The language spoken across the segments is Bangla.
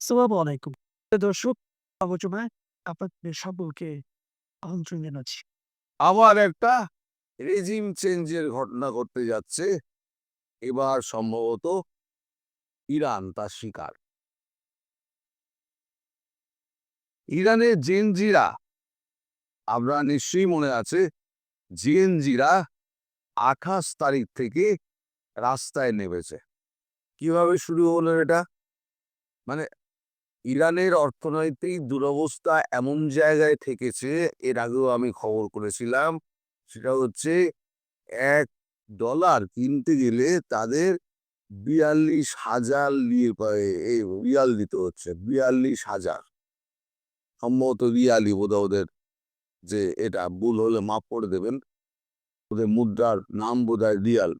আসসালামু আলাইকুম। দর্শক আলোচনায় আপনাদের সকলকে আমন্ত্রণ জানাচ্ছি। আবার একটা রেজিম চেঞ্জের ঘটনা ঘটতে যাচ্ছে। এবার সম্ভবত ইরান তার শিকার। ইরানের জেনজিরা, আপনার নিশ্চয়ই মনে আছে, জেনজিরা ২৮ তারিখ থেকে রাস্তায় নেমেছে। কিভাবে শুরু হলো এটা? মানে ইরানের অর্থনৈতিক দুরবস্থা এমন জায়গায় ঠেকেছে, এর আগেও আমি খবর করেছিলাম। সেটা হচ্ছে $১ কিনতে গেলে তাদের ৪২,০০০ রিয়াল দিতে হচ্ছে। ৪২,০০০ সম্ভবত রিয়ালই বোধহয় ওদের, যে এটা ভুল হলে মাফ করে দেবেন। ওদের মুদ্রার নাম বোধহয় রিয়াল।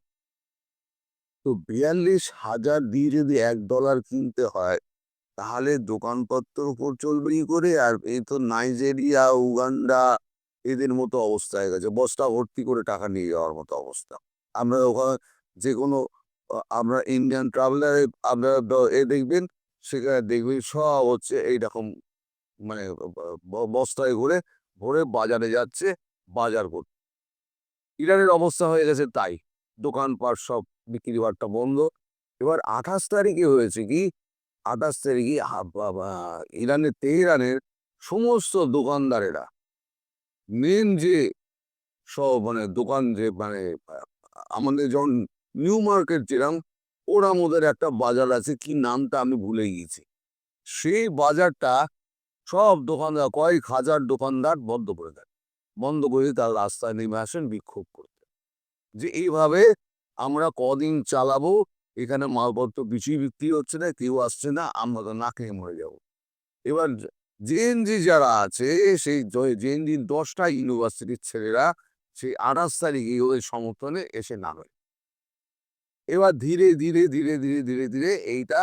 তো ৪২,০০০ দিয়ে যদি $১ কিনতে হয়, তাহলে দোকানপত্র উপর চলবে কি করে? আর এই তো নাইজেরিয়া, উগান্ডা এদের মতো অবস্থা হয়ে গেছে। বস্তা ভর্তি করে টাকা নিয়ে যাওয়ার মতো অবস্থা। আমরা ওখানে যেকোনো আমরা ইন্ডিয়ান ট্রাভেলারে আপনারা দেখবেন, সেখানে দেখবেন সব হচ্ছে এইরকম, মানে বস্তায় করে ভরে বাজারে যাচ্ছে বাজার করতে। ইরানের অবস্থা হয়ে গেছে তাই। দোকানপাট সব বিক্রি বাট্টা বন্ধ। এবার ২৮ তারিখে হয়েছে কি, ২৮ তারিখে ইরানের তেহরানের সমস্ত দোকানদারেরা, মেন যে মানে দোকান, যে মানে আমাদের যেমন নিউ মার্কেট যেরকম, ওরা ওদের একটা বাজার আছে, কি নামটা আমি ভুলে গিয়েছি। সেই বাজারটা সব দোকানদার, কয়েক হাজার দোকানদার বন্ধ করে দেয়। বন্ধ করে তার রাস্তায় নেমে আসেন বিক্ষোভ করতে, যে এইভাবে আমরা কদিন চালাবো, এখানে মালপত্র কিছুই বিক্রি হচ্ছে না, কেউ আসছে না, আমরা তো না খেয়ে মরে যাবো। এবার জেএনজি যারা আছে, সেই জেএনজি ১০টা ইউনিভার্সিটির ছেলেরা সেই ২৮ তারিখে ওদের সমর্থনে এসে নামে। এবার ধীরে ধীরে ধীরে ধীরে ধীরে ধীরে এইটা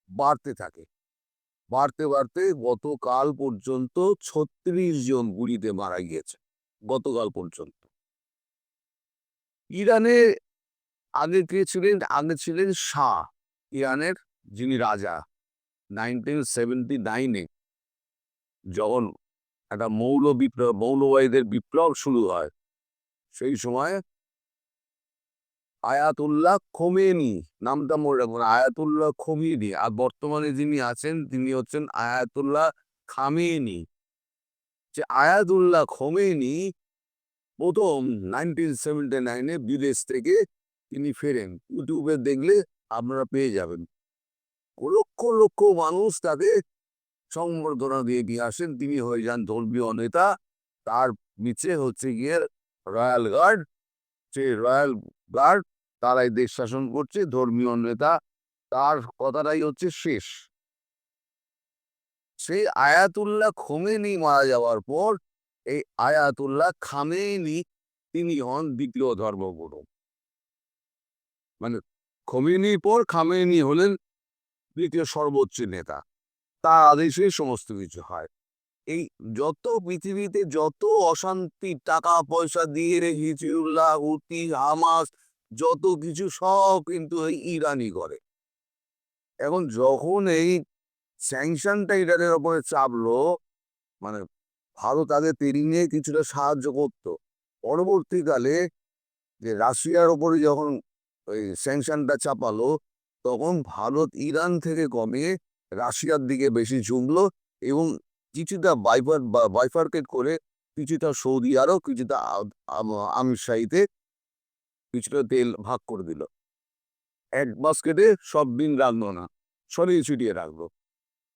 বাড়তে থাকে। বাড়তে বাড়তে গতকাল পর্যন্ত ৩৬ জন গুলিতে মারা গিয়েছে। গতকাল পর্যন্ত। ইরানে আগে কে ছিলেন? আগে ছিলেন শাহ, ইরানের যিনি রাজা। 1979 যখন একটা মৌলবাদীদের বিপ্লব শুরু হয়, সেই সময় আয়াতুল্লাহ খোমেনি, নামটা মনে রাখবেন, আয়াতুল্লাহ খোমেনি। আর বর্তমানে যিনি আছেন তিনি হচ্ছেন আয়াতুল্লাহ খামেনি। যে আয়াতুল্লাহ খোমেনি প্রথম 1979 বিদেশ থেকে তিনি ফেরেন। ইউটিউবে দেখলে আপনারা পেয়ে যাবেন। লক্ষ লক্ষ মানুষ তাকে সংবর্ধনা দিয়ে দিয়ে আসেন। তিনি হয়ে যান ধর্মীয় নেতা। তার নিচে হচ্ছে গিয়ে রয়্যাল গার্ড। সেই রয়্যাল গার্ড তারাই দেশ শাসন করছে। ধর্মীয় নেতা, তার কথাটাই হচ্ছে শেষ। সেই আয়াতুল্লাহ খোমেনি মারা যাওয়ার পর এই আয়াতুল্লাহ খামেনি তিনি হন দ্বিতীয় ধর্মগুরু। মানে খোমেনির পর খামেনি হলেন দ্বিতীয় সর্বোচ্চ নেতা। তার আদেশেই সমস্ত কিছু হয়। এই যত পৃথিবীতে যত অশান্তি, টাকা পয়সা দিয়ে হিজবুল্লাহ, হুতি, হামাস, যত কিছু সব কিন্তু এই ইরানই করে। এখন যখন এই স্যাংশনটা ইরানের ওপরে চাপলো, মানে ভারত আগে তীর নিয়ে কিছুটা সাহায্য করতো। পরবর্তীকালে যে রাশিয়ার ওপরে যখন ওই স্যাংশনটা চাপালো, তখন ভারত ইরান থেকে কমিয়ে রাশিয়ার দিকে বেশি ঝুঁকলো, এবং কিছুটা বাইফার্কেট করে কিছুটা সৌদি আরব, কিছুটা আমির শাহিতে কিছুটা তেল ভাগ করে দিল। এক বাস্কেটে সব দিন রাখলো না, সরিয়ে ছিটিয়ে রাখলো।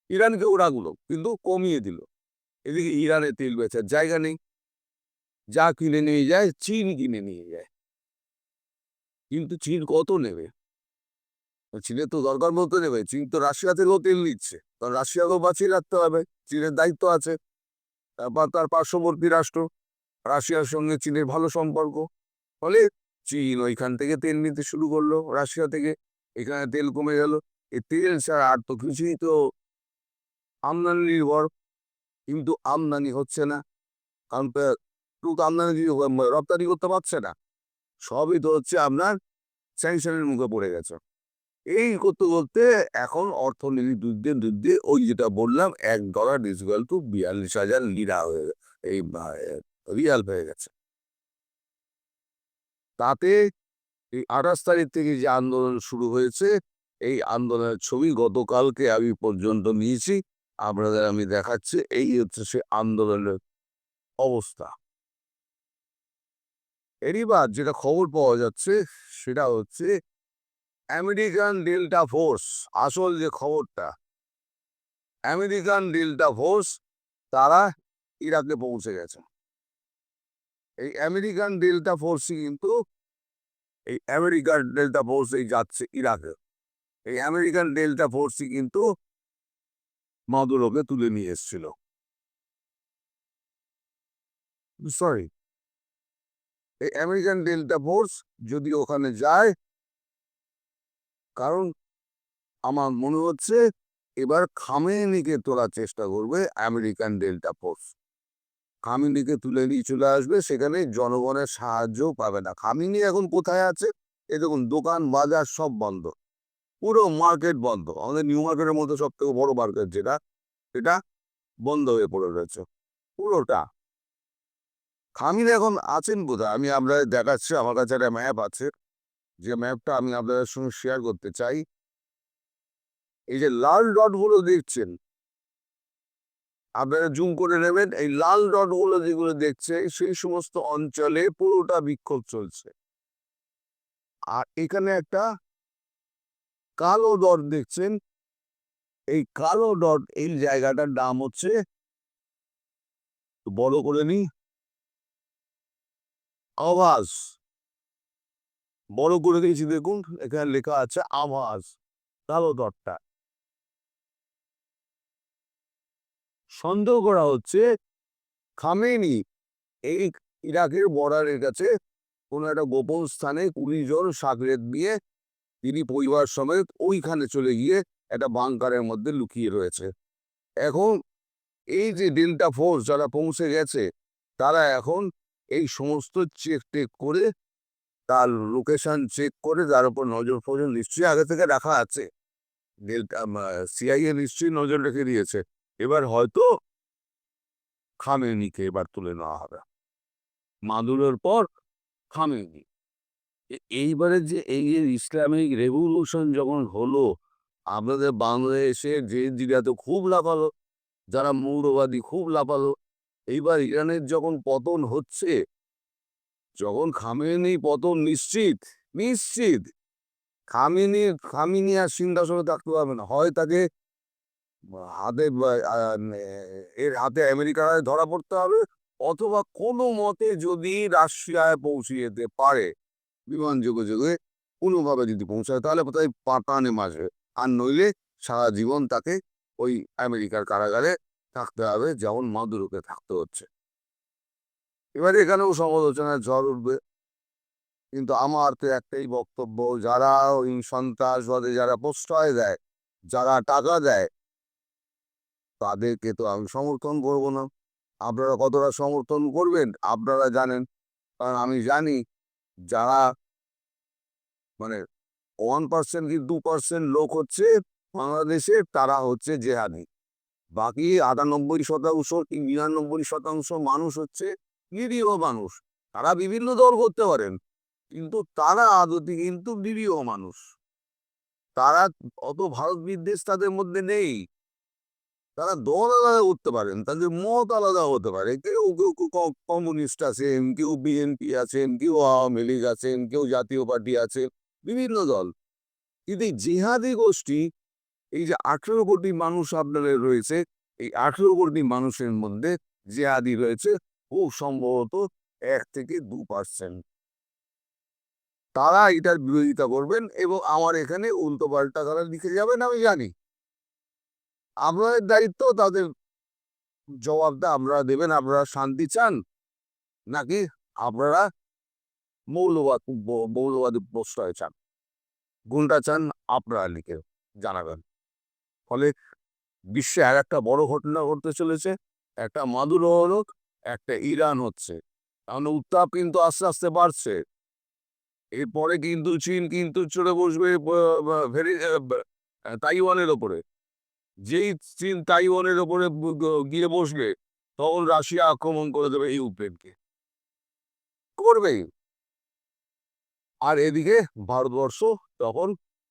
ইরানকেও রাখলো, কিন্তু কমিয়ে দিল। এদিকে ইরানে তেল বেচার জায়গা নেই। যা কিনে নিয়ে যায় চীন কিনে নিয়ে যায়। কিন্তু চীন কত নেবে? চীনের তো দরকার মতো নেবে। চীন তো রাশিয়া থেকেও তেল নিচ্ছে, কারণ রাশিয়াকেও বাঁচিয়ে রাখতে হবে, চীনের দায়িত্ব আছে। তারপর তার পার্শ্ববর্তী রাষ্ট্র, রাশিয়ার সঙ্গে চীনের ভালো সম্পর্ক। ফলে চীন ওইখান থেকে তেল নিতে শুরু করলো, রাশিয়া থেকে। এখানে তেল কমে গেল। এই তেল ছাড়া আর তো কিছুই তো, আমদানি নির্ভর। কিন্তু আমদানি হচ্ছে না, কারণ আমদানি রপ্তানি করতে পারছে না। সবই তো হচ্ছে আপনার স্যাংশনের মুখে পড়ে গেছে। এই করতে করতে এখন অর্থনীতি যুদ্ধে ওই যেটা বললাম $1 ইকুয়াল টু 42,000 লিরা হয়ে এই রিয়াল হয়ে গেছে। তাতে এই 28 তারিখ থেকে যে আন্দোলন শুরু হয়েছে, এই আন্দোলনের ছবি গতকালকে আমি পর্যন্ত নিয়েছি। আপনাদের আমি দেখাচ্ছি। এই হচ্ছে সে আন্দোলনের অবস্থা। এরই বাদ যেটা খবর পাওয়া যাচ্ছে সেটা হচ্ছে আমেরিকান ডেল্টা ফোর্স, আসল যে খবরটা, আমেরিকান ডেল্টা ফোর্স তারা ইরাকে পৌঁছে গেছে। এই আমেরিকান ডেল্টা ফোর্সই কিন্তু এই আমেরিকান ডেল্টা ফোর্স এই যাচ্ছে ইরাকে। এই আমেরিকান ডেল্টা ফোর্সই কিন্তু মাদুরোকে তুলে নিয়ে এসেছিল। সরি, এই আমেরিকান ডেল্টা ফোর্স যদি ওখানে যায়, কারণ আমার মনে হচ্ছে এবার খামেনিকে তোলার চেষ্টা করবে আমেরিকান ডেল্টা ফোর্স। খামেনিকে তুলে নিয়ে চলে আসবে, সেখানে জনগণের সাহায্যও পাবে না। খামেনি এখন কোথায় আছে? এই দেখুন, দোকান বাজার সব বন্ধ, পুরো মার্কেট বন্ধ। আমাদের নিউ মার্কেটের মধ্যে সব থেকে বড় মার্কেট যেটা, এটা বন্ধ হয়ে পড়ে রয়েছে পুরোটা। খামেনি এখন আছেন কোথায়? আমি আপনাদের দেখাচ্ছি, আমার কাছে একটা ম্যাপ আছে, যে ম্যাপটা আমি আপনাদের সঙ্গে শেয়ার করতে চাই। এই যে লাল ডটগুলো দেখছেন, আপনারা জুম করে নেবেন, এই লাল ডটগুলো যেগুলো দেখছে সেই সমস্ত অঞ্চলে পুরোটা বিক্ষোভ চলছে। আর এখানে একটা কালো ডট দেখছেন, এই কালো ডট এই জায়গাটার নাম হচ্ছে, বড় করে নি, আওয়াজ। বড় করে দিয়েছি দেখুন, এখানে লেখা আছে আওয়াজ, কালো ডটটা। সন্দেহ করা হচ্ছে খামেনি এই ইরাকের বর্ডারের কাছে কোনো একটা গোপন স্থানে 20 জন সাগরেদ দিয়ে তিনি পরিবার সমেত ওইখানে চলে গিয়ে একটা বাংকারের মধ্যে লুকিয়ে রয়েছে। এখন এই যে ডেল্টা ফোর্স যারা পৌঁছে গেছে, তারা এখন এই সমস্ত চেক টেক করে, তার লোকেশন চেক করে, তার উপর নজর ফজর নিশ্চয়ই আগে থেকে রাখা আছে। ডেল্টা সিআইএ নিশ্চয়ই নজর রেখে দিয়েছে। এবার হয়তো খামেনিকে এবার তুলে নেওয়া হবে। মাদুরের পর খামেনি। এইবারে যে এই যে ইসলামিক রেভলিউশন যখন হলো, আপনাদের বাংলাদেশে যে দিঘা তো খুব লাফালো, যারা মৌলবাদী খুব লাফালো। এইবার ইরানের যখন পতন হচ্ছে, যখন খামেনি পতন নিশ্চিত, নিশ্চিত, খামেনি আর সিংহাসনে থাকতে পারবে না। হয় তাকে হাতে এর হাতে আমেরিকায় ধরা পড়তে হবে, অথবা কোনো মতে যদি রাশিয়ায় পৌঁছে যেতে পারে, বিমান যোগে কোনোভাবে যদি পৌঁছায়, তাহলে বোধহয় পাতানে মাঝে। আর নইলে সারা জীবন তাকে ওই আমেরিকার কারাগারে থাকতে হবে, যেমন মাদুরোকে থাকতে হচ্ছে। এবার এখানেও সমালোচনার ঝড় উঠবে, কিন্তু আমার তো একটাই বক্তব্য, যারা ওই সন্ত্রাসবাদে যারা প্রশ্রয় দেয়, যারা টাকা দেয়, তাদেরকে তো আমি সমর্থন করব না। আপনারা কতটা সমর্থন করবেন আপনারা জানেন, কারণ আমি জানি যারা মানে 1% কি 2% লোক হচ্ছে বাংলাদেশে, তারা হচ্ছে জেহাদি। বাকি 98% কি 99% মানুষ হচ্ছে নিরীহ মানুষ। তারা বিভিন্ন দল করতে পারেন, কিন্তু তারা আদতে কিন্তু নিরীহ মানুষ। তারা অত ভারত বিদ্বেষ তাদের মধ্যে নেই। তারা দল আলাদা করতে পারেন, তাদের মত আলাদা হতে পারে। কেউ কেউ কমিউনিস্ট আছেন, কেউ বিএনপি আছেন, কেউ আওয়ামী লীগ আছেন, কেউ জাতীয় পার্টি আছে, বিভিন্ন দল। কিন্তু এই জিহাদি গোষ্ঠী, এই যে 18 কোটি মানুষ আপনাদের রয়েছে, এই 18 কোটি মানুষের মধ্যে জিহাদি রয়েছে খুব সম্ভবত 1 থেকে 2%। তারা এটার বিরোধিতা করবেন এবং আমার এখানে উল্টো পাল্টা তারা লিখে যাবেন, আমি জানি। আপনাদের দায়িত্ব তাদের জবাবটা আপনারা দেবেন। আপনারা শান্তি চান, নাকি আপনারা মৌলবাদী প্রশ্রয় চান? কোনটা চান আপনারা লিখে জানাবেন। ফলে বিশ্বে আর একটা বড় ঘটনা ঘটতে চলেছে। একটা মাদুরো হলো, একটা ইরান হচ্ছে। তাহলে উত্তাপ কিন্তু আস্তে আস্তে বাড়ছে। এরপরে কিন্তু চীন কিন্তু চলে বসবে তাইওয়ানের ওপরে। যেই চীন তাইওয়ানের ওপরে গিয়ে বসবে, তখন রাশিয়া আক্রমণ করে দেবে ইউক্রেনকে, করবেই। আর এদিকে ভারতবর্ষ তখন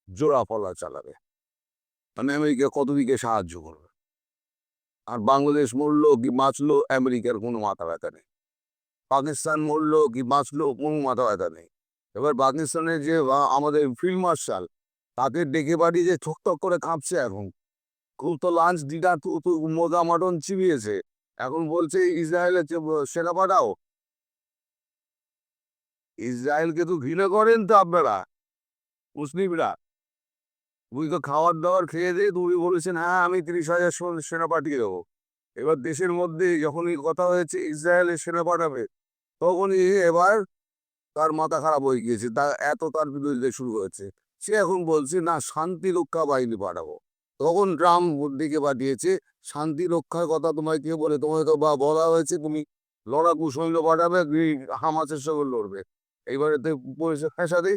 জোড়াফলা চালাবে, মানে আমেরিকা কত দিকে সাহায্য করবে। আর বাংলাদেশ মরলো কি বাঁচলো, আমেরিকার কোনো মাথা ব্যথা নেই। পাকিস্তান মরলো কি বাঁচলো, কোনো মাথা ব্যথা নেই। এবার পাকিস্তানের যে আমাদের ফিল্ড মার্শাল, তাকে ডেকে পাঠিয়ে যে ঠকঠক করে কাঁপছে এখন। খুব তো লাঞ্চ ডিনার তো মোগা মাটন চিবিয়েছে, এখন বলছে ইসরায়েলের সেনা পাঠাও। ইসরায়েলকে তো ঘৃণা করেন তো আপনারা মুসলিমরা। উনি তো খাবার দাবার খেয়ে দিয়ে তুমি বলেছেন হ্যাঁ আমি 30,000 সেনা পাঠিয়ে দেবো। এবার দেশের মধ্যে যখনই কথা হয়েছে ইসরায়েলের সেনা পাঠাবে, তখনই এবার তার মাথা খারাপ হয়ে গিয়েছে, তার বিরুদ্ধে শুরু হয়েছে। সে এখন বলছে না শান্তি রক্ষা বাহিনী পাঠাবো। তখন ট্রাম্প দিকে পাঠিয়েছে শান্তি রক্ষার কথা, তোমায় কে বলে, তোমায় তো বলা হয়েছে তুমি লড়াকু সৈন্য পাঠাবে, হামাসের সঙ্গে লড়বে। এইবারে পয়সা ফেসাদে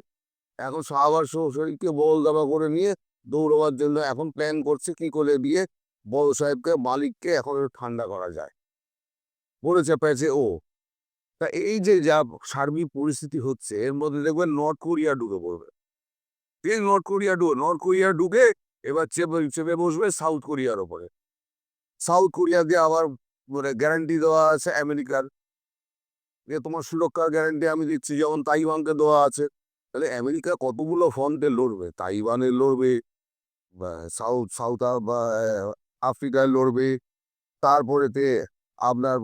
এখন আবার শরীরকে বল দাবা করে নিয়ে দৌড়বার জন্য এখন প্ল্যান করছে কি করে দিয়ে বড় সাহেবকে মালিককে এখন একটু ঠান্ডা করা যায়, বলেছে পেয়েছে ও। তা এই যে যা সার্বিক পরিস্থিতি হচ্ছে, এর মধ্যে দেখবেন নর্থ কোরিয়া ঢুকে পড়বে। এই নর্থ কোরিয়া ঢুকে এবার চেপে চেপে বসবে সাউথ কোরিয়ার ওপরে। সাউথ কোরিয়াকে আবার মানে গ্যারান্টি দেওয়া আছে আমেরিকার, যে তোমার সুরক্ষার গ্যারান্টি আমি দিচ্ছি, যেমন তাইওয়ানকে দেওয়া আছে। তাহলে আমেরিকা কতগুলো ফ্রন্টে লড়বে, তাইওয়ানে লড়বে, বা সাউথ সাউথ বা আফ্রিকায় লড়বে, তারপরেতে আপনার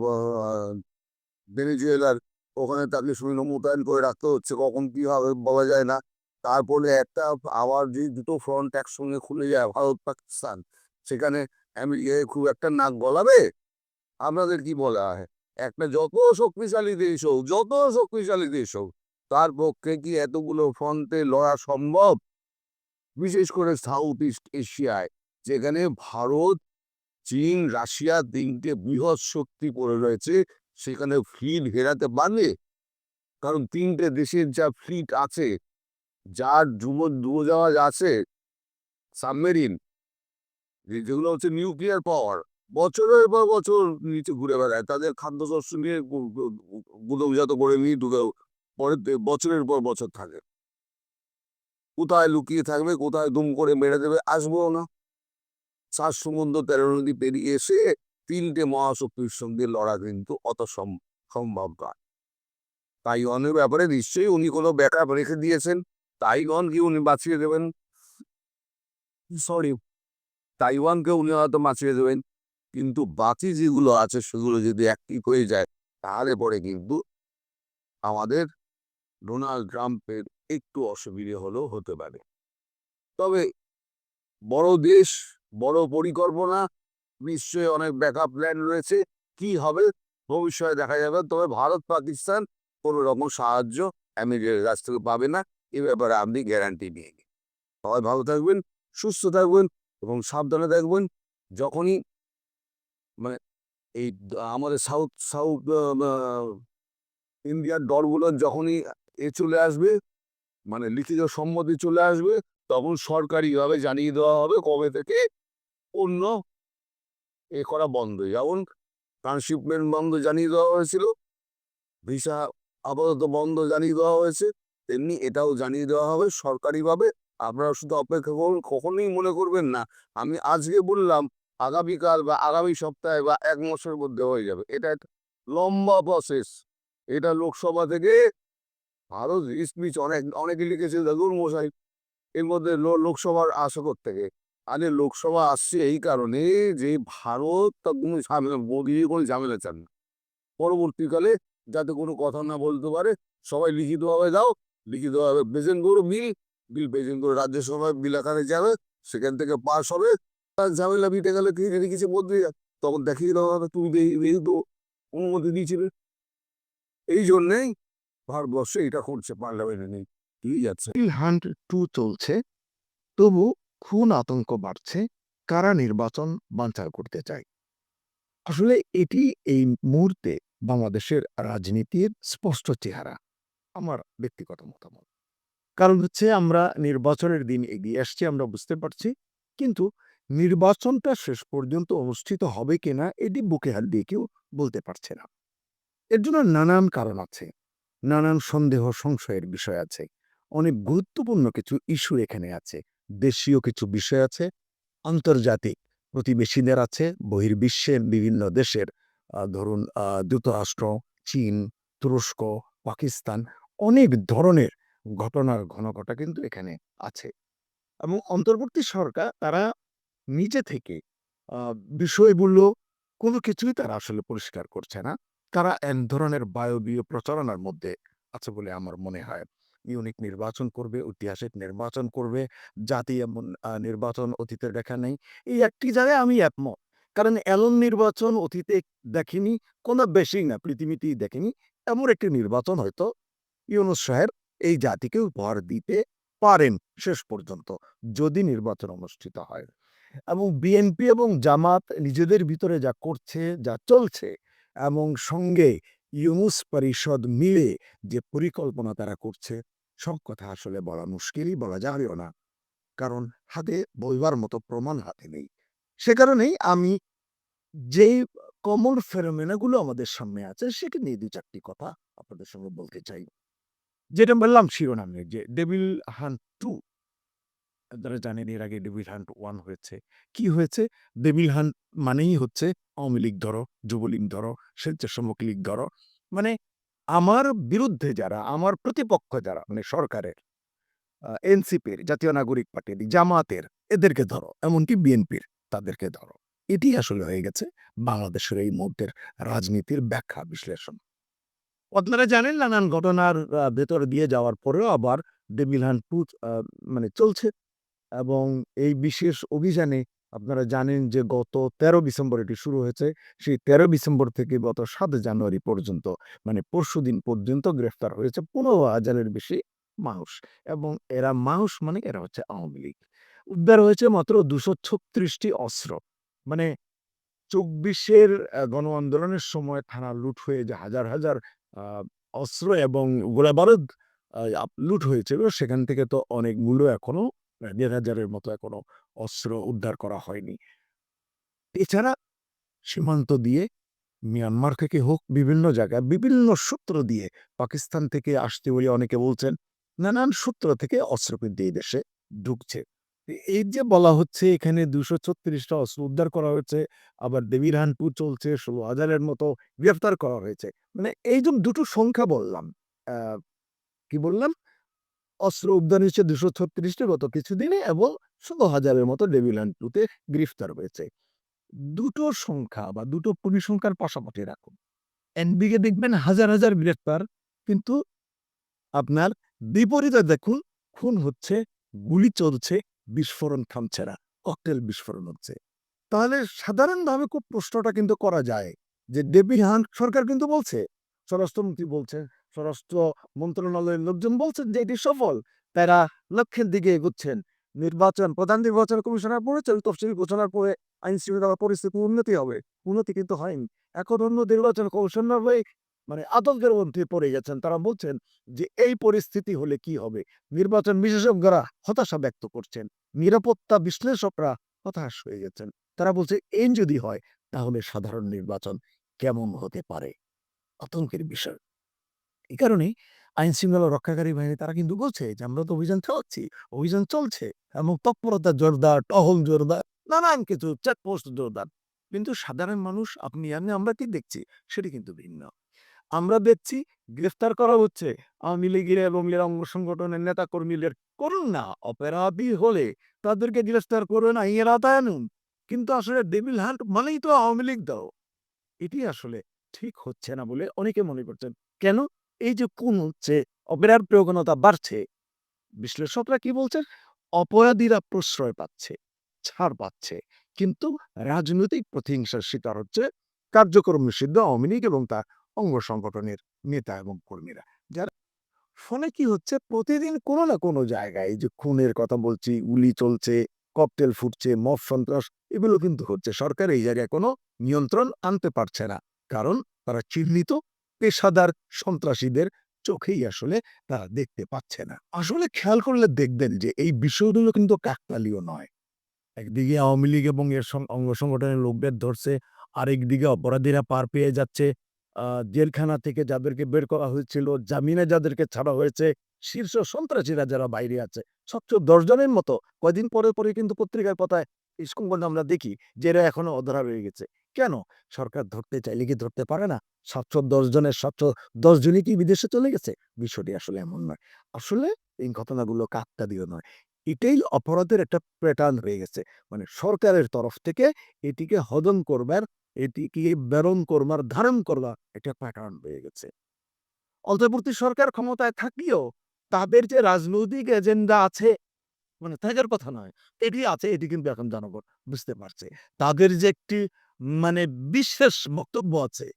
ভেনেজুয়েলার ওখানে তাকে সৈন্য মোতায়েন করে রাখতে হচ্ছে, কখন কি হবে বলা যায় না। তারপরে একটা আবার যে দুটো ফ্রন্ট একসঙ্গে খুলে যায় ভারত পাকিস্তান, সেখানে আমেরিকায় খুব একটা নাক গলাবে? আপনাদের কি বলা হয়, একটা যত শক্তিশালী দেশ হোক, যত শক্তিশালী দেশ হোক, তার পক্ষে কি এতগুলো ফ্রন্টে লড়া সম্ভব? বিশেষ করে সাউথ ইস্ট এশিয়ায়, যেখানে ভারত, চীন, রাশিয়া তিনটে বৃহৎ শক্তি পড়ে রয়েছে, সেখানে ফ্লিট হেরাতে পারবে? কারণ তিনটে দেশের যা ফ্লিট আছে, যার ডুবোজাহাজ আছে, সাবমেরিন, যেগুলো হচ্ছে নিউক্লিয়ার পাওয়ার, বছরের পর বছর নিচে ঘুরে বেড়ায়, তাদের খাদ্যশস্য নিয়ে গুদৌজাত করে নিয়ে ঢুকে পরে বছরের পর বছর থাকে। কোথায় লুকিয়ে থাকবে, কোথায় দুম করে মেরে দেবে, আসবো না। 7 সমুদ্র 13 নদী পেরিয়ে এসে তিনটে মহাশক্তির সঙ্গে লড়া কিন্তু অত সম্ভব নয়। তাইওয়ানের ব্যাপারে নিশ্চয়ই উনি কোনো ব্যাকআপ রেখে দিয়েছেন, তাইওয়ানকে উনি বাঁচিয়ে দেবেন, সরি, তাইওয়ানকে উনি হয়তো বাঁচিয়ে দেবেন। কিন্তু বাকি যেগুলো আছে সেগুলো যদি অ্যাক্টিভ হয়ে যায়, তাহলে পরে কিন্তু আমাদের ডোনাল্ড ট্রাম্পের একটু অসুবিধে হলেও হতে পারে। তবে বড় দেশ, বড় পরিকল্পনা, নিশ্চয়ই অনেক ব্যাকআপ প্ল্যান রয়েছে। কি হবে ভবিষ্যতে দেখা যাবে। তবে ভারত পাকিস্তান কোনো রকম সাহায্য আমেরিকার কাছ থেকে পাবে না, এ ব্যাপারে আপনি গ্যারান্টি নিয়ে নিন। সবাই ভালো থাকবেন, সুস্থ থাকবেন এবং সাবধানে থাকবেন। যখনই মানে এই আমাদের সাউথ সাউথ ইন্ডিয়ার দলগুলোর যখনই চলে আসবে, মানে লিখিত সম্মতি চলে আসবে, তখন সরকারিভাবে জানিয়ে দেওয়া হবে কবে থেকে অন্য করা বন্ধ। যেমন ট্রান্সশিপমেন্ট বন্ধ জানিয়ে দেওয়া হয়েছিল, ভিসা আপাতত বন্ধ জানিয়ে দেওয়া হয়েছে, তেমনি এটাও জানিয়ে দেওয়া হবে সরকারিভাবে। আপনারা শুধু অপেক্ষা করুন, কখনোই মনে করবেন না আমি আজকে বললাম আগামীকাল বা আগামী সপ্তাহে বা 1 মাসের মধ্যে হয়ে যাবে। এটা একটা লম্বা প্রসেস। এটা লোকসভা থেকে ভারত স্পিচ অনেকে লিখেছে দেখুন মশাই, এর মধ্যে লোকসভার আসা থেকে আরে লোকসভা আসছে এই কারণে যে ভারত তা কোনো ঝামেলা, মোদী কোনো ঝামেলা চান না। পরবর্তীকালে যাতে কোনো কথা না বলতে পারে, সবাই লিখিতভাবে দাও, লিখিতভাবে প্রেজেন্ট করো বিল প্রেজেন্ট করে রাজ্যসভায় বিল আকারে যাবে, সেখান থেকে পাস হবে। তার ঝামেলা মিটে গেলে কিছু বলতে তখন দেখিয়ে দেওয়া হবে তুমি তো অনুমতি দিয়েছিলে। এই জন্যেই ভারতবর্ষে এটা করছে, পার্লামেন্টে নেই, ঠিক আছে। হান্ট 2 চলছে, তবু খুন আতঙ্ক বাড়ছে, কারা নির্বাচন বানচাল করতে চায়। আসলে এটি এই মুহূর্তে বাংলাদেশের রাজনীতির স্পষ্ট চেহারা, আমার ব্যক্তিগত মতামত। কারণ হচ্ছে আমরা নির্বাচনের দিন এগিয়ে আসছি, আমরা বুঝতে পারছি। কিন্তু নির্বাচনটা শেষ পর্যন্ত অনুষ্ঠিত হবে কিনা এটি বুকে হাত দিয়ে কেউ বলতে পারছে না। এর জন্য নানান কারণ আছে, নানান সন্দেহ সংশয়ের বিষয় আছে, অনেক গুরুত্বপূর্ণ কিছু ইস্যু এখানে আছে, দেশীয় কিছু বিষয় আছে, আন্তর্জাতিক প্রতিবেশীদের আছে, বহির্বিশ্বের বিভিন্ন দেশের ধরুন যুক্তরাষ্ট্র, চীন, তুরস্ক, পাকিস্তান, অনেক ধরনের ঘটনার ঘনঘটা কিন্তু এখানে আছে। এবং অন্তর্বর্তী সরকার তারা নিজে থেকে বিষয়গুলো কোনো কিছুই তারা আসলে পরিষ্কার করছে না। তারা এক ধরনের বায়বীয় প্রচারণার মধ্যে আছে বলে আমার মনে হয়। ইউনিক নির্বাচন করবে, ঐতিহাসিক নির্বাচন করবে, জাতি এমন নির্বাচন অতীতে দেখা নেই। এই একটি জায়গায় আমি একমত। কারণ এমন নির্বাচন অতীতে দেখিনি, কোনো বেশি না, পৃথিবীতেই দেখেনি। এমন একটি নির্বাচন হয়তো ইউনূস সাহেব এই জাতিকে উপহার দিতে পারেন শেষ পর্যন্ত, যদি নির্বাচন অনুষ্ঠিত হয়। এবং বিএনপি এবং জামাত নিজেদের ভিতরে যা করছে, যা চলছে, এবং সঙ্গে ইউনূস পরিষদ মিলে যে পরিকল্পনা তারা করছে, সব কথা আসলে বলা মুশকিলই, বলা যাবেও না। কারণ হাতে বলবার মতো প্রমাণ হাতে নেই। সে কারণেই আমি যেই কমন ফেনোমেনাগুলো আমাদের সামনে আছে, সেটা নিয়ে ২-৪টি কথা আপনাদের সঙ্গে বলতে চাই। যেটা বললাম শিরোনামে যে ডেভিল হান্ট 2, আপনারা জানেন এর আগে ডেভিল হান্ট 1 হয়েছে। কি হয়েছে? ডেভিল হান্ট মানেই হচ্ছে আওয়ামী লীগ ধরো, যুবলীগ ধরো, স্বেচ্ছাসেবক লীগ ধরো। মানে আমার বিরুদ্ধে যারা, আমার প্রতিপক্ষ যারা, মানে সরকারের, এনসিপির, জাতীয় নাগরিক পার্টির, জামাতের, এদেরকে ধরো, এমনকি বিএনপির, তাদেরকে ধরো। এটি আসলে হয়ে গেছে বাংলাদেশের এই মুহূর্তের রাজনীতির ব্যাখ্যা বিশ্লেষণ। আপনারা জানেন নানান ঘটনার ভেতর দিয়ে যাওয়ার পরেও আবার ডেভিল হান্ট 2 মানে চলছে। এবং এই বিশেষ অভিযানে আপনারা জানেন যে গত ১৩ ডিসেম্বর এটি শুরু হয়েছে। সেই ১৩ ডিসেম্বর থেকে গত ৭ জানুয়ারি পর্যন্ত, মানে পরশুদিন পর্যন্ত গ্রেফতার হয়েছে ১৫,০০০-এর বেশি মানুষ। এবং এরা মানুষ মানে এরা হচ্ছে আওয়ামী লীগ। উদ্ধার হয়েছে মাত্র ২৩৬টি অস্ত্র। মানে ২৪-এর গণ আন্দোলনের সময় থানা লুট হয়ে যে হাজার, হাজার আ অস্ত্র এবং গোলাবারুদ লুট হয়েছিল, সেখান থেকে তো অনেকগুলো এখনো ১,৫০০-এর মতো এখনো অস্ত্র উদ্ধার করা হয়নি। এছাড়া সীমান্ত দিয়ে মিয়ানমার থেকে হোক, বিভিন্ন জায়গায় বিভিন্ন সূত্র দিয়ে, পাকিস্তান থেকে আসতে বলে অনেকে বলছেন, নানান সূত্র থেকে অস্ত্র কিন্তু এই দেশে ঢুকছে। এই যে বলা হচ্ছে এখানে ২৩৬টা অস্ত্র উদ্ধার করা হয়েছে, আবার ডেভিল হান্ট 2 চলছে, ১৬,০০০-এর মতো গ্রেফতার করা হয়েছে। মানে এই যে দুটো সংখ্যা বললাম, আ কি বললাম? অস্ত্র উদ্ধার হয়েছে ২৩৬টা গত কিছুদিনে, এবং ১৬,০০০-এর মতো ডেভিল হান্ট 2 তে গ্রেফতার হয়েছে। দুটো সংখ্যা বা দুটো পরিসংখ্যার পাশাপাশি রাখুন। একদিকে দেখবেন হাজার, হাজার গ্রেফতার, কিন্তু আপনার বিপরীতে দেখুন খুন হচ্ছে, গুলি চলছে, বিস্ফোরণ থামছে না, ককটেল বিস্ফোরণ হচ্ছে। তাহলে সাধারণভাবে খুব প্রশ্নটা কিন্তু করা যায় যে ডেভিড হান্ট, সরকার কিন্তু বলছে, স্বরাষ্ট্রমন্ত্রী বলছেন, স্বরাষ্ট্র মন্ত্রণালয়ের লোকজন বলছেন যে এটি সফল। তারা লক্ষ্যের দিকে এগোচ্ছেন। প্রধান নির্বাচন কমিশনার বলেছেন তফসিল ঘোষণার পরে আইন শৃঙ্খলা পরিস্থিতির উন্নতি হবে। উন্নতি কিন্তু হয়নি। এখন অন্য নির্বাচন কমিশনার হয়ে মানে আতঙ্কের মধ্যে পড়ে গেছেন। তারা বলছেন যে এই পরিস্থিতি হলে কি হবে? নির্বাচন বিশেষজ্ঞরা হতাশা ব্যক্ত করছেন। নিরাপত্তা বিশ্লেষকরা হতাশ হয়ে গেছেন। তারা বলছে এই যদি হয় তাহলে সাধারণ নির্বাচন কেমন হতে পারে? আতঙ্কের বিষয়। এই কারণেই আইন শৃঙ্খলা রক্ষাকারী বাহিনী তারা কিন্তু বলছে যে আমরা তো অভিযান চালাচ্ছি, অভিযান চলছে, এবং তৎপরতা জোরদার, টহল জোরদার, নানান কিছু চেকপোস্ট জোরদার। কিন্তু সাধারণ মানুষ, আপনি আমি আমরা কি দেখছি সেটি কিন্তু ভিন্ন। আমরা দেখছি গ্রেফতার করা হচ্ছে আওয়ামী লীগের এবং এর অঙ্গ সংগঠনের নেতা কর্মীদের। করুন না, অপরাধী হলে তাদেরকে গ্রেফতার করুন, আইনের আওতায় আনুন। কিন্তু আসলে ডেভিল হান্ট মানেই তো আওয়ামী লীগ দাও। এটি আসলে ঠিক হচ্ছে না বলে অনেকে মনে করছেন। কেন? এই যে খুন হচ্ছে, অপরাধ প্রবণতা বাড়ছে, বিশ্লেষকরা কি বলছেন? অপরাধীরা প্রশ্রয় পাচ্ছে, ছাড় পাচ্ছে। কিন্তু রাজনৈতিক প্রতিহিংসার শিকার হচ্ছে কার্যক্রম নিষিদ্ধ আওয়ামী লীগ এবং তার অঙ্গ সংগঠনের নেতা এবং কর্মীরা। যার ফলে কি হচ্ছে, প্রতিদিন কোনো না কোনো জায়গায় এই যে খুনের কথা বলছি, গুলি চলছে, ককটেল ফুটছে, মব সন্ত্রাস, এগুলো কিন্তু হচ্ছে। সরকার এই জায়গায় কোনো নিয়ন্ত্রণ আনতে পারছে না। কারণ তারা চিহ্নিত পেশাদার সন্ত্রাসীদের চোখেই আসলে তারা দেখতে পাচ্ছে না। আসলে খেয়াল করলে দেখবেন যে এই বিষয়গুলো কিন্তু কাকতালীয় নয়। একদিকে আওয়ামী লীগ এবং এর অঙ্গ সংগঠনের লোকদের ধরছে, আরেকদিকে অপরাধীরা পার পেয়ে যাচ্ছে। আ জেলখানা থেকে যাদেরকে বের করা হয়েছিল, জামিনে যাদেরকে ছাড়া হয়েছে, শীর্ষ সন্ত্রাসীরা যারা বাইরে আছে, ৭১০ জনের মতো কয়দিন পরে কিন্তু পত্রিকায় পাতায় সংবাদে আমরা দেখি যে এরা এখনো অধরা রয়ে গেছে। কেন? সরকার ধরতে চাইলে কি ধরতে পারে না? ৭১০ জনের ৭১০ জনই কি বিদেশে চলে গেছে? বিষয়টি আসলে এমন নয়। আসলে এই ঘটনাগুলো কাকতালীয় নয়। এটাই অপরাধের একটা প্যাটার্ন হয়ে গেছে। মানে সরকারের তরফ থেকে এটিকে হজম করবার, এটিকে বেরং করবার, ধারণ করবার একটা প্যাটার্ন হয়ে গেছে। অন্তর্বর্তী সরকার ক্ষমতায় থাকলেও তাদের যে রাজনৈতিক এজেন্ডা আছে, মানে থাকার কথা নয়, এটি আছে, এটি কিন্তু এখন জনগণ বুঝতে পারছে। তাদের যে একটি মানে বিশেষ বক্তব্য আছে,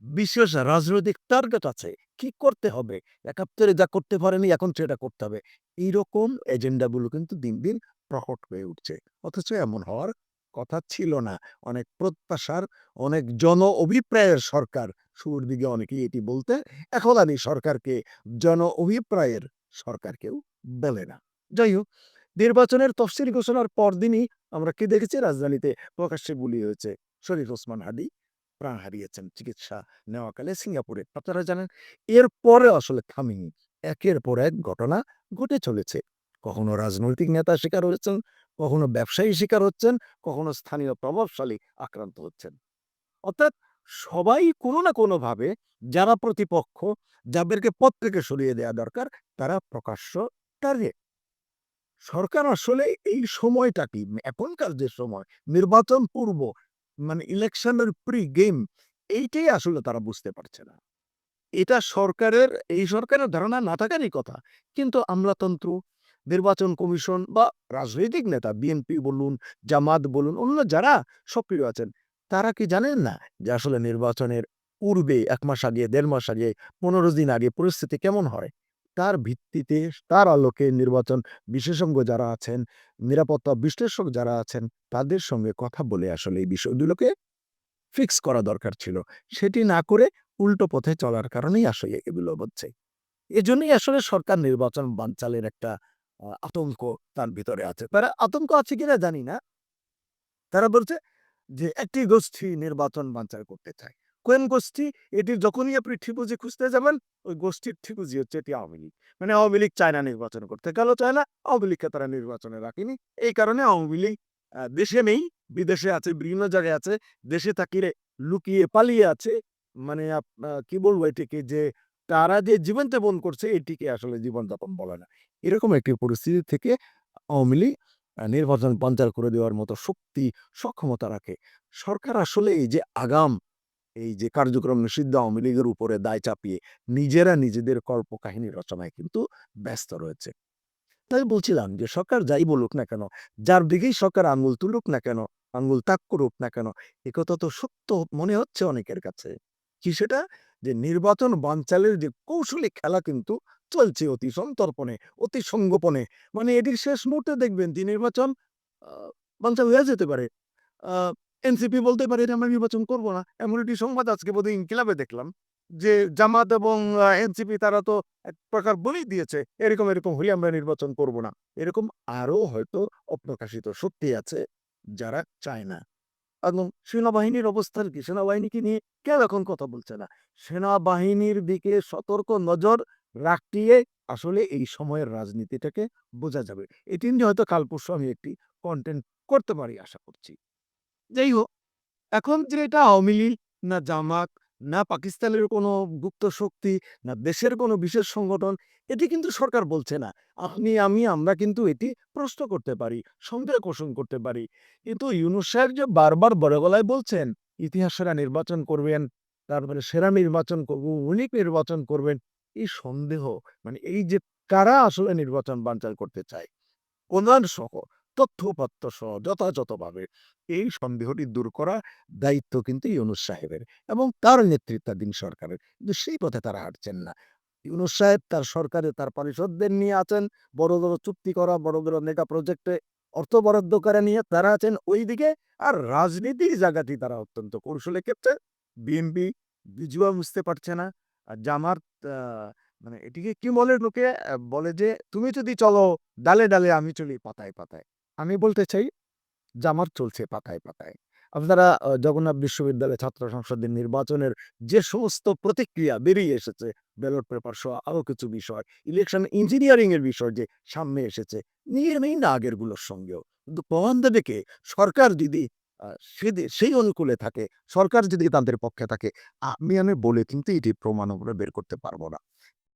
বিশেষ রাজনৈতিক টার্গেট আছে, কি করতে হবে, ৭১ যা করতে পারেনি এখন সেটা করতে হবে। এইরকম এজেন্ডাগুলো কিন্তু দিন, দিন প্রকট হয়ে উঠছে। অথচ এমন হওয়ার কথা ছিল না। অনেক প্রত্যাশার, অনেক জন অভিপ্রায়ের সরকার, শুরুর দিকে অনেকেই এটি বলতে, এখন আমি সরকারকে জন অভিপ্রায়ের সরকার কেউ বলে না। যাই হোক, নির্বাচনের তফসিল ঘোষণার পরদিনই আমরা কি দেখেছি? রাজধানীতে প্রকাশ্যে গুলি হয়েছে। শরীফ ওসমান হাদি প্রাণ হারিয়েছেন চিকিৎসা নেওয়াকালে সিঙ্গাপুরে। আপনারা জানেন এরপরে আসলে থামেনি। একের পর এক ঘটনা ঘটে চলেছে। কখনো রাজনৈতিক নেতা শিকার হয়েছেন, কখনো ব্যবসায়ী শিকার হচ্ছেন, কখনো স্থানীয় প্রভাবশালী আক্রান্ত হচ্ছেন। অর্থাৎ সবাই কোনো না কোনোভাবে যারা প্রতিপক্ষ, যাদেরকে পদ থেকে সরিয়ে দেয়া দরকার, তারা প্রকাশ্য টার্গেট। সরকার আসলে এই সময়টাকে, এখনকার যে সময় নির্বাচন পূর্ব, মানে ইলেকশনের প্রি গেম, এইটাই আসলে তারা বুঝতে পারছে না। এটা সরকারের, এই সরকারের ধারণা না থাকারই কথা। কিন্তু আমলাতন্ত্র, নির্বাচন কমিশন বা রাজনৈতিক নেতা বিএনপি বলুন, জামাত বলুন, অন্য যারা সক্রিয় আছেন, তারা কি জানেন না যে আসলে নির্বাচনের পূর্বে ১ মাস আগে, ১.৫ মাস আগে, ১৫ দিন আগে পরিস্থিতি কেমন হয়? তার ভিত্তিতে, তার আলোকে নির্বাচন বিশেষজ্ঞ যারা আছেন, নিরাপত্তা বিশ্লেষক যারা আছেন, তাদের সঙ্গে কথা বলে আসলে এই বিষয়গুলোকে ফিক্স করা দরকার ছিল। সেটি না করে উল্টো পথে চলার কারণেই আসলে এগুলো হচ্ছে। এজন্যই আসলে সরকার নির্বাচন বানচালের একটা আতঙ্ক তার ভিতরে আছে। তারা আতঙ্ক আছে কিনা জানি না। তারা বলছে যে একটি গোষ্ঠী নির্বাচন বানচাল করতে চায়। কোন গোষ্ঠী? এটি যখনই আপনি ঠিকুজি খুঁজতে যাবেন, ওই গোষ্ঠীর ঠিকুজি হচ্ছে এটি আওয়ামী লীগ। মানে আওয়ামী লীগ চায় না নির্বাচন করতে। কেন চায় না? আওয়ামী লীগকে তারা নির্বাচনে রাখেনি। এই কারণে আওয়ামী লীগ দেশে নেই, বিদেশে আছে, বিভিন্ন জায়গায় আছে। দেশে থাকিলে লুকিয়ে পালিয়ে আছে। মানে কি বলবো এটিকে, যে তারা যে জীবনযাপন করছে এটিকে আসলে জীবনযাপন বলে না। এরকম একটি পরিস্থিতি থেকে আওয়ামী লীগ নির্বাচন বানচাল করে দেওয়ার মতো শক্তি, সক্ষমতা রাখে। সরকার আসলে এই যে আগাম এই যে কার্যক্রম নিষিদ্ধ আওয়ামী লীগের উপরে দায় চাপিয়ে নিজেরা নিজেদের কল্পকাহিনী রচনায় কিন্তু ব্যস্ত রয়েছে। তাই বলছিলাম যে সরকার যাই বলুক না কেন, যার দিকেই সরকার আঙুল তুলুক না কেন, আঙুল তাক করুক না কেন, একথা তো সত্য মনে হচ্ছে অনেকের কাছে। কি সেটা? যে নির্বাচন বানচালের যে কৌশলী খেলা কিন্তু চলছে অতি সন্তর্পণে, অতি সংগোপনে। মানে এটির শেষ মুহূর্তে দেখবেন যে নির্বাচন আ বানচাল হয়ে যেতে পারে। আ এনসিপি বলতে পারে যে আমরা নির্বাচন করব না। এমন একটি সংবাদ আজকে বোধহয় ইনকিলাবে দেখলাম যে জামাত এবং এনসিপি তারা তো এক প্রকার বলেই দিয়েছে এরকম হলে আমরা নির্বাচন করব না। এরকম আরো হয়তো অপ্রকাশিত শক্তি আছে যারা চায় না। এবং সেনাবাহিনীর অবস্থান কি? সেনাবাহিনীকে নিয়ে কেউ এখন কথা বলছে না। সেনাবাহিনীর দিকে সতর্ক নজর রাখিয়ে আসলে এই সময়ের রাজনীতিটাকে বোঝা যাবে। এটি নিয়ে হয়তো কাল পরশু আমি একটি কনটেন্ট করতে পারি আশা করছি। যাই হোক, এখন যেটা আওয়ামী লীগ, না জামাত, না পাকিস্তানের কোনো গুপ্ত শক্তি, না দেশের কোনো বিশেষ সংগঠন, এটি কিন্তু সরকার বলছে না। আপনি, আমি, আমরা কিন্তু এটি প্রশ্ন করতে পারি, সন্দেহ পোষণ করতে পারি। কিন্তু ইউনূস সাহেব যে বারবার বড় গলায় বলছেন, ইতিহাস সেরা নির্বাচন করবেন, তারপরে সেরা নির্বাচন করব, উনি নির্বাচন করবেন। এই সন্দেহ, মানে এই যে কারা আসলে নির্বাচন বানচাল করতে চায়, প্রমাণসহ, তথ্য-উপাত্ত সহ যথাযথভাবে এই সন্দেহটি দূর করা দায়িত্ব কিন্তু ইউনূস সাহেবের এবং তার নেতৃত্বাধীন সরকারের। কিন্তু সেই পথে তারা হাঁটছেন না। ইউনূস সাহেব তার সরকারে তার পারিষদদের নিয়ে আছেন, বড়, বড় চুক্তি করা, বড়, বড় মেগা প্রজেক্টে অর্থ বরাদ্দ করে নিয়ে তারা আছেন ওইদিকে। আর রাজনীতির জায়গাটি তারা অত্যন্ত কৌশলে খেপছে। বিএনপি বুঝতেও বুঝতে পারছে না। আর জামাত আ মানে এটিকে কি বলে লোকে? বলে যে, "তুমি যদি চলো ডালে, ডালে আমি চলি পাতায়, পাতায়।" আমি বলতে চাই জামাত চলছে পাতায়, পাতায়। আপনারা জগন্নাথ বিশ্ববিদ্যালয় ছাত্র সংসদের নির্বাচনের যে সমস্ত প্রতিক্রিয়া বেরিয়ে এসেছে, ব্যালট পেপার সহ আরো কিছু বিষয়, ইলেকশন ইঞ্জিনিয়ারিং এর বিষয় যে সামনে এসেছে, নিয়ে নেই না আগেরগুলোর সঙ্গেও। কিন্তু প্রমাণ দেবে কে? সরকার যদি আ সেই অনুকূলে থাকে, সরকার যদি তাদের পক্ষে থাকে, আমি বলে কিন্তু এটি প্রমাণ করে বের করতে পারব না।